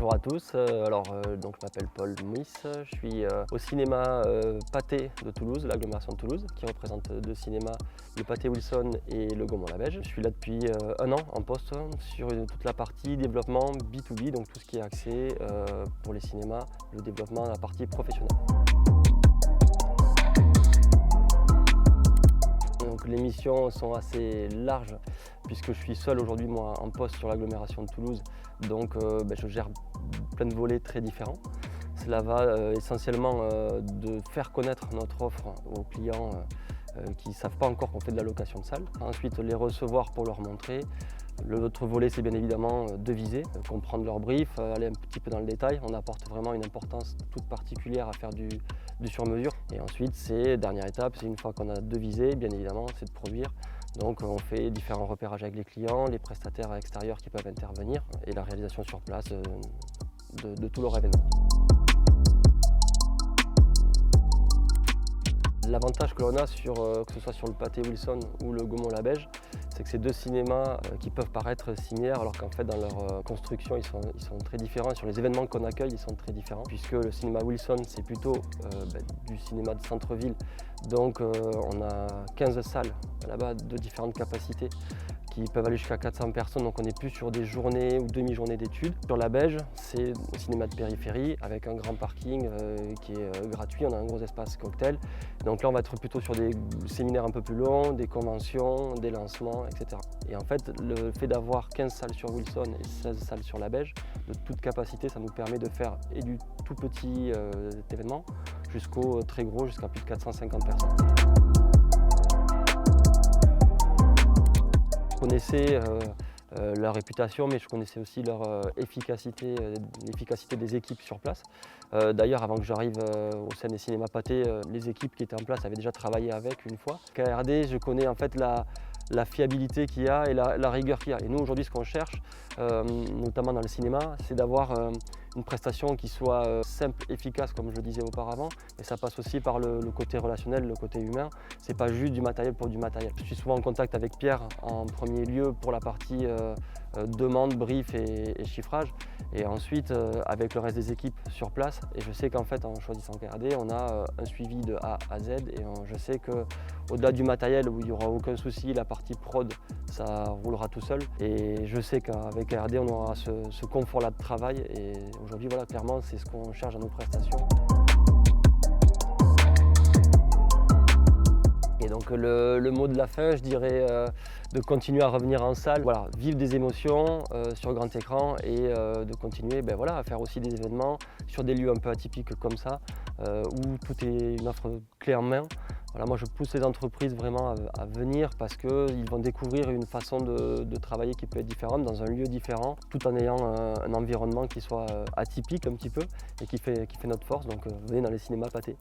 Bonjour à tous, donc je m'appelle Paul Mouis, je suis au cinéma Pathé de Toulouse, l'agglomération de Toulouse, qui représente deux cinémas, le Pathé Wilson et le Gaumont-la-Beige. Je suis là depuis un an en poste sur toute la partie développement B2B, donc tout ce qui est axé pour les cinémas, le développement de la partie professionnelle. Donc les missions sont assez larges puisque je suis seul aujourd'hui moi en poste sur l'agglomération de Toulouse, donc je gère plein de volets très différents. Cela va essentiellement de faire connaître notre offre aux clients qui ne savent pas encore qu'on fait de la location de salle. Ensuite les recevoir pour leur montrer. L'autre volet, c'est bien évidemment de viser, comprendre leur brief, aller un petit peu dans le détail. On apporte vraiment une importance toute particulière à faire du sur-mesure. Et ensuite, dernière étape, c'est une fois qu'on a devisé, bien évidemment, c'est de produire. Donc on fait différents repérages avec les clients, les prestataires extérieurs qui peuvent intervenir et la réalisation sur place de tout leur événement. L'avantage que l'on a, que ce soit sur le Pathé Wilson ou le Gaumont-la-Beige, c'est que c'est deux cinémas qui peuvent paraître similaires alors qu'en fait dans leur construction ils sont très différents. Sur les événements qu'on accueille, ils sont très différents puisque le cinéma Wilson c'est plutôt du cinéma de centre-ville. Donc on a 15 salles là-bas de différentes capacités qui peuvent aller jusqu'à 400 personnes, donc on n'est plus sur des journées ou demi-journées d'études. Sur la Beige, c'est un cinéma de périphérie avec un grand parking qui est gratuit, on a un gros espace cocktail. Donc là on va être plutôt sur des séminaires un peu plus longs, des conventions, des lancements, etc. Et en fait le fait d'avoir 15 salles sur Wilson et 16 salles sur la Beige, de toute capacité, ça nous permet de faire et du tout petit événement jusqu'au très gros, jusqu'à plus de 450 personnes. Je connaissais leur réputation, mais je connaissais aussi leur efficacité, l'efficacité des équipes sur place. D'ailleurs, avant que j'arrive au sein des cinémas Pathé, les équipes qui étaient en place avaient déjà travaillé avec une fois. KRD, je connais en fait la fiabilité qu'il y a et la rigueur qu'il y a. Et nous, aujourd'hui, ce qu'on cherche, notamment dans le cinéma, c'est d'avoir une prestation qui soit simple, efficace, comme je le disais auparavant, mais ça passe aussi par le côté relationnel, le côté humain. C'est pas juste du matériel pour du matériel. Je suis souvent en contact avec Pierre en premier lieu pour la partie demande, brief et chiffrage, et ensuite avec le reste des équipes sur place. Et je sais qu'en fait, en choisissant KRD, on a un suivi de A à Z, et je sais qu'au-delà du matériel où il n'y aura aucun souci, la partie prod, ça roulera tout seul. Et je sais qu'avec KRD, on aura ce confort-là de travail. Et aujourd'hui, voilà, clairement, c'est ce qu'on cherche dans nos prestations. Et donc le mot de la fin, je dirais de continuer à revenir en salle, voilà, vivre des émotions sur grand écran et de continuer à faire aussi des événements sur des lieux un peu atypiques comme ça, où tout est une offre clé en main. Voilà, moi je pousse les entreprises vraiment à venir parce qu'ils vont découvrir une façon de travailler qui peut être différente dans un lieu différent, tout en ayant un environnement qui soit atypique un petit peu et qui fait notre force. Donc venez dans les cinémas Pathé.